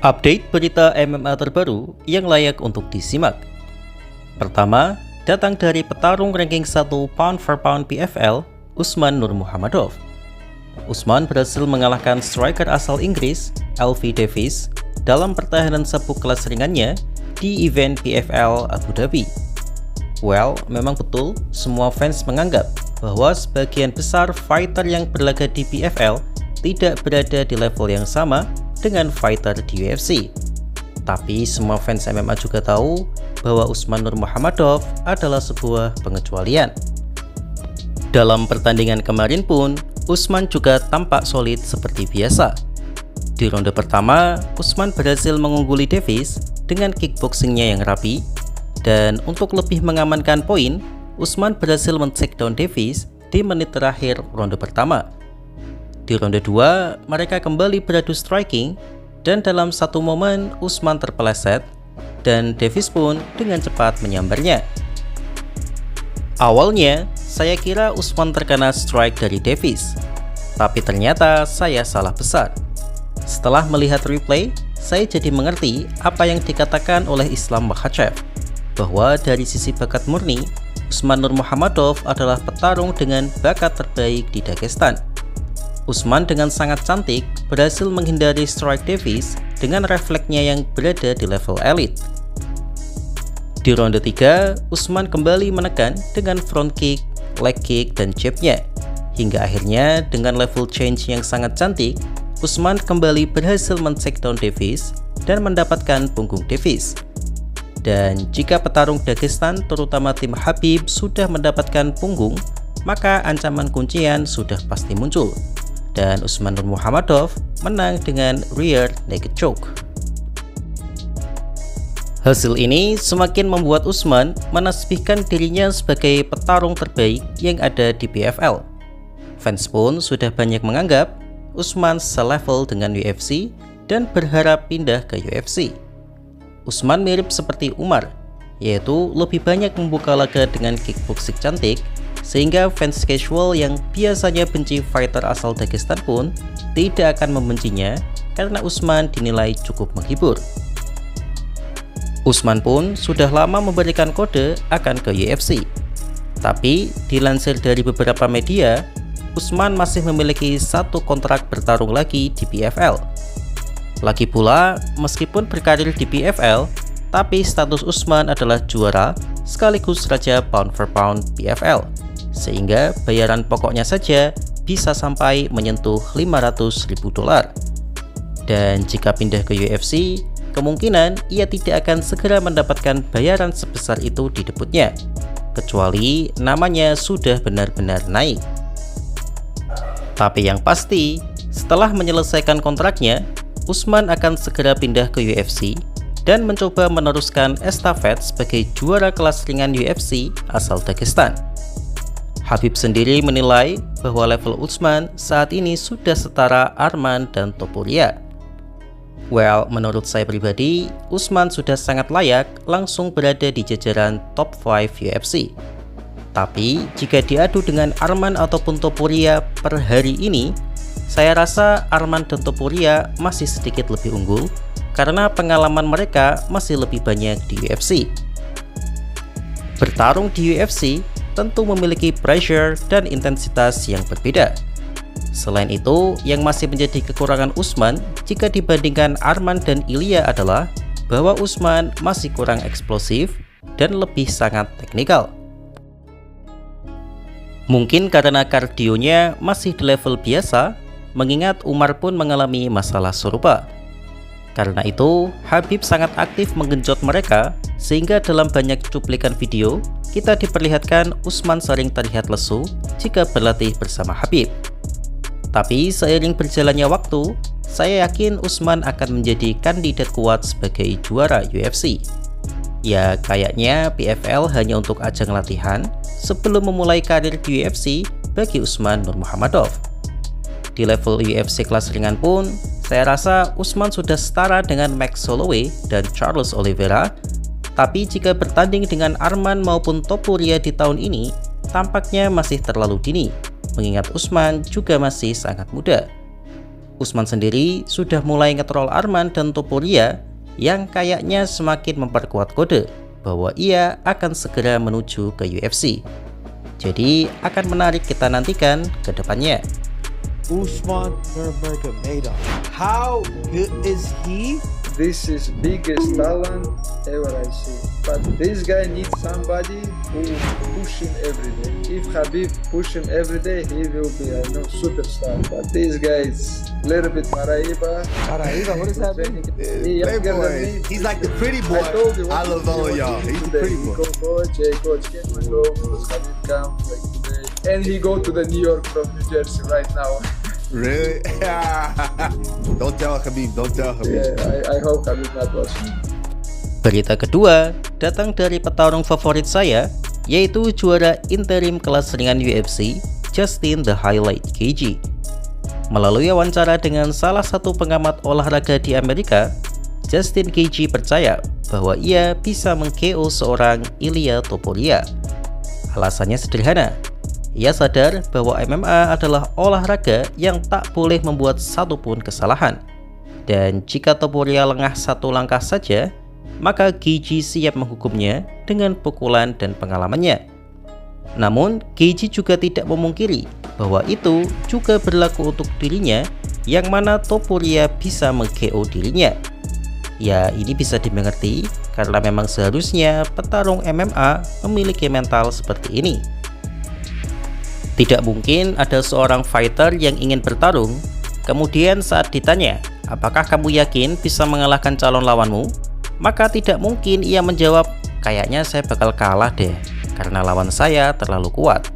Update berita MMA terbaru yang layak untuk disimak. Pertama, datang dari petarung ranking 1 pound for pound PFL, Usman Nurmuhamadov. Usman berhasil mengalahkan striker asal Inggris, Alfie Davis, dalam pertahanan sabuk kelas ringannya di event PFL Abu Dhabi. Well, memang betul, semua fans menganggap bahwa sebagian besar fighter yang berlaga di PFL tidak berada di level yang sama dengan fighter di UFC. Tapi semua fans MMA juga tahu bahwa Usman Nurmuhamadov adalah sebuah pengecualian. Dalam pertandingan kemarin pun, Usman juga tampak solid seperti biasa. Di ronde pertama, Usman berhasil mengungguli Davis dengan kickboxingnya yang rapi, dan untuk lebih mengamankan poin, Usman berhasil men-takedown Davis di menit terakhir ronde pertama. Di ronde 2, mereka kembali beradu striking, dan dalam satu momen Usman terpeleset, dan Davis pun dengan cepat menyambarnya. Awalnya, saya kira Usman terkena strike dari Davis, tapi ternyata saya salah besar. Setelah melihat replay, saya jadi mengerti apa yang dikatakan oleh Islam Makhachev, bahwa dari sisi bakat murni, Usman Nurmuhamadov adalah petarung dengan bakat terbaik di Dagestan. Usman dengan sangat cantik berhasil menghindari strike Davis dengan refleksnya yang berada di level elit. Di ronde 3, Usman kembali menekan dengan front kick, leg kick, dan jabnya. Hingga akhirnya dengan level change yang sangat cantik, Usman kembali berhasil men-takedown Davis dan mendapatkan punggung Davis. Dan jika petarung Dagestan terutama tim Khabib sudah mendapatkan punggung, maka ancaman kuncian sudah pasti muncul. Dan Usman Nurmuhamadov menang dengan rear naked choke. Hasil ini semakin membuat Usman menasbihkan dirinya sebagai petarung terbaik yang ada di PFL. Fans pun sudah banyak menganggap Usman selevel dengan UFC dan berharap pindah ke UFC. Usman mirip seperti Umar, yaitu lebih banyak membuka laga dengan kickboxing cantik, sehingga fans casual yang biasanya benci fighter asal Dagestan pun tidak akan membencinya karena Usman dinilai cukup menghibur. Usman pun sudah lama memberikan kode akan ke UFC. Tapi dilansir dari beberapa media, Usman masih memiliki satu kontrak bertarung lagi di PFL. Lagi pula, meskipun berkarir di PFL, tapi status Usman adalah juara sekaligus raja pound for pound PFL. Sehingga bayaran pokoknya saja bisa sampai menyentuh $500.000. Dan jika pindah ke UFC, kemungkinan ia tidak akan segera mendapatkan bayaran sebesar itu di debutnya, kecuali namanya sudah benar-benar naik. Tapi yang pasti, setelah menyelesaikan kontraknya, Usman akan segera pindah ke UFC dan mencoba meneruskan estafet sebagai juara kelas ringan UFC asal Dagestan. Khabib sendiri menilai bahwa level Usman saat ini sudah setara Arman dan Topuria. Well, menurut saya pribadi, Usman sudah sangat layak langsung berada di jajaran top 5 UFC. Tapi, jika diadu dengan Arman ataupun Topuria per hari ini, saya rasa Arman dan Topuria masih sedikit lebih unggul karena pengalaman mereka masih lebih banyak di UFC. Bertarung di UFC tentu memiliki pressure dan intensitas yang berbeda. Selain itu, yang masih menjadi kekurangan Usman jika dibandingkan Arman dan Ilya adalah bahwa Usman masih kurang eksplosif dan lebih sangat teknikal. Mungkin karena kardionya masih di level biasa, mengingat Umar pun mengalami masalah serupa. Karena itu, Khabib sangat aktif menggenjot mereka, sehingga dalam banyak cuplikan video, kita diperlihatkan Usman sering terlihat lesu jika berlatih bersama Khabib. Tapi seiring berjalannya waktu, saya yakin Usman akan menjadi kandidat kuat sebagai juara UFC. Ya, kayaknya PFL hanya untuk ajang latihan sebelum memulai karir di UFC bagi Usman Nurmuhamadov. Di level UFC kelas ringan pun, saya rasa Usman sudah setara dengan Max Holloway dan Charles Oliveira. Tapi jika bertanding dengan Arman maupun Topuria di tahun ini, tampaknya masih terlalu dini, mengingat Usman juga masih sangat muda. Usman sendiri sudah mulai ngetrol Arman dan Topuria yang kayaknya semakin memperkuat kode bahwa ia akan segera menuju ke UFC. Jadi akan menarik kita nantikan ke depannya. Usman Nurmagomedov. How good is he? This is biggest talent ever I see. But this guy needs somebody who push him every day. If Khabib push him every day, he will be a superstar. But this guy is a little bit Maraiba. Maraiba, what is that mean? He's like the pretty boy. I love all of y'all. He's the pretty boy. Coach, can we go? Because Khabib come like today. And he go to the New York from New Jersey right now. Really? Don't tell Khabib. Yeah, I hope Khabib not watching. Berita kedua datang dari petarung favorit saya, yaitu juara interim kelas ringan UFC, Justin The Highlight Gaethje. Melalui wawancara dengan salah satu pengamat olahraga di Amerika, Justin Gaethje percaya bahwa ia bisa meng-KO seorang Ilia Topuria. Alasannya sederhana, ia sadar bahwa MMA adalah olahraga yang tak boleh membuat satupun kesalahan. Dan jika Topuria lengah satu langkah saja, maka Gaethje siap menghukumnya dengan pukulan dan pengalamannya. Namun, Gaethje juga tidak memungkiri bahwa itu juga berlaku untuk dirinya, yang mana Topuria bisa meng-KO dirinya. Ya, ini bisa dimengerti karena memang seharusnya petarung MMA memiliki mental seperti ini. Tidak mungkin ada seorang fighter yang ingin bertarung, kemudian saat ditanya, apakah kamu yakin bisa mengalahkan calon lawanmu? Maka tidak mungkin ia menjawab, kayaknya saya bakal kalah deh, karena lawan saya terlalu kuat.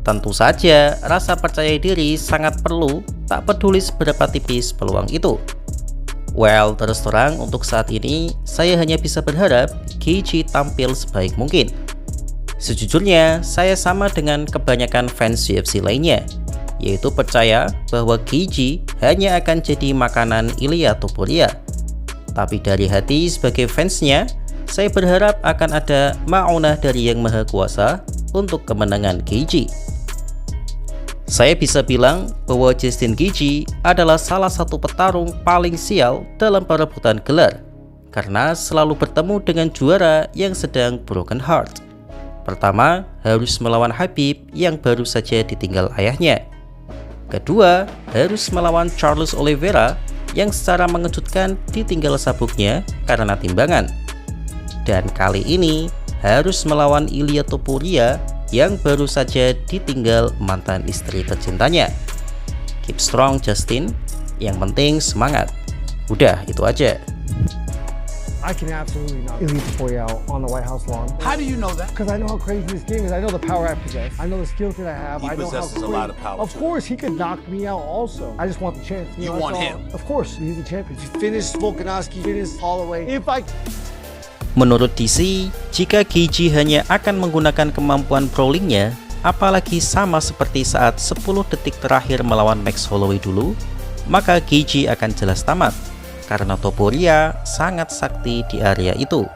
Tentu saja, rasa percaya diri sangat perlu, tak peduli seberapa tipis peluang itu. Well, terus terang untuk saat ini, saya hanya bisa berharap Gaethje tampil sebaik mungkin. Sejujurnya, saya sama dengan kebanyakan fans UFC lainnya, yaitu percaya bahwa Gaethje hanya akan jadi makanan Ilia Topuria. Tapi dari hati sebagai fansnya, saya berharap akan ada ma'unah dari Yang Maha Kuasa untuk kemenangan Gaethje. Saya bisa bilang bahwa Justin Gaethje adalah salah satu petarung paling sial dalam perebutan gelar, karena selalu bertemu dengan juara yang sedang broken heart. Pertama, harus melawan Khabib yang baru saja ditinggal ayahnya. Kedua, harus melawan Charles Oliveira yang secara mengejutkan ditinggal sabuknya karena timbangan. Dan kali ini harus melawan Ilia Topuria yang baru saja ditinggal mantan istri tercintanya. Keep strong Justin, yang penting semangat. Udah, itu aja. I can absolutely knock Ilia Topuria out on the White House lawn. How do you know that? Because I know how crazy this game is. I know the power I possess. I know the skill that I have. He I know possesses how a lot of power. Of course, he could knock me out also. I just want the chance. You want him? Of course, he's the champion. Finish Volkanovski, finish Holloway. Menurut DC, jika Gaethje hanya akan menggunakan kemampuan brawlingnya, apalagi sama seperti saat 10 detik terakhir melawan Max Holloway dulu, maka Gaethje akan jelas tamat, karena Topuria sangat sakti di area itu.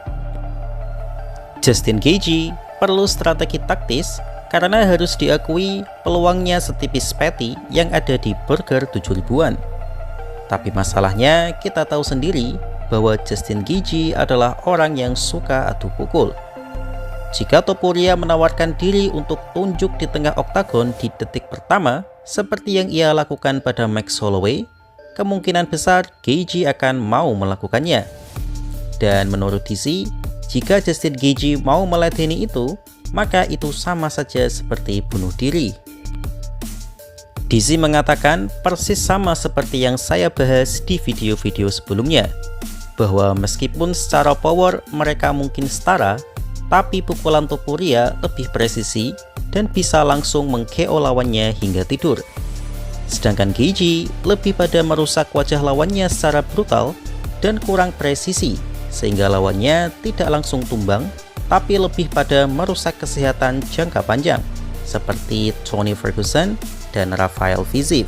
Justin Gaethje perlu strategi taktis karena harus diakui peluangnya setipis patty yang ada di burger 7.000-an. Tapi masalahnya kita tahu sendiri bahwa Justin Gaethje adalah orang yang suka adu pukul. Jika Topuria menawarkan diri untuk tunjuk di tengah oktagon di detik pertama seperti yang ia lakukan pada Max Holloway, kemungkinan besar Gaethje akan mau melakukannya. Dan menurut DC, jika Justin Gaethje mau meladeni itu, maka itu sama saja seperti bunuh diri. DC mengatakan persis sama seperti yang saya bahas di video-video sebelumnya, bahwa meskipun secara power mereka mungkin setara, tapi pukulan Topuria lebih presisi dan bisa langsung meng-KO lawannya hingga tidur. Sedangkan Gaethje lebih pada merusak wajah lawannya secara brutal dan kurang presisi, sehingga lawannya tidak langsung tumbang, tapi lebih pada merusak kesehatan jangka panjang, seperti Tony Ferguson dan Rafael Fiziev.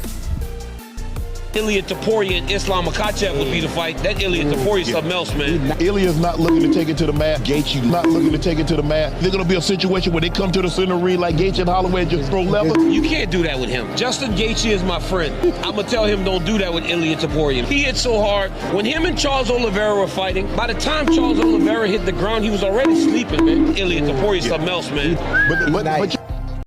Ilia Topuria and Islam Makhachev would be the fight. That Ilia Topuria something else, man. Ilia's not looking to take it to the mat. Gaethje not looking to take it to the mat. There's going to be a situation where they come to the center ring like Gaethje and Holloway and just throw leather. You can't do that with him. Justin Gaethje is my friend. I'm going to tell him don't do that with Ilia Topuria. He hit so hard. When him and Charles Oliveira were fighting, by the time Charles Oliveira hit the ground, he was already sleeping, man. Ilia Topuria something else, man. But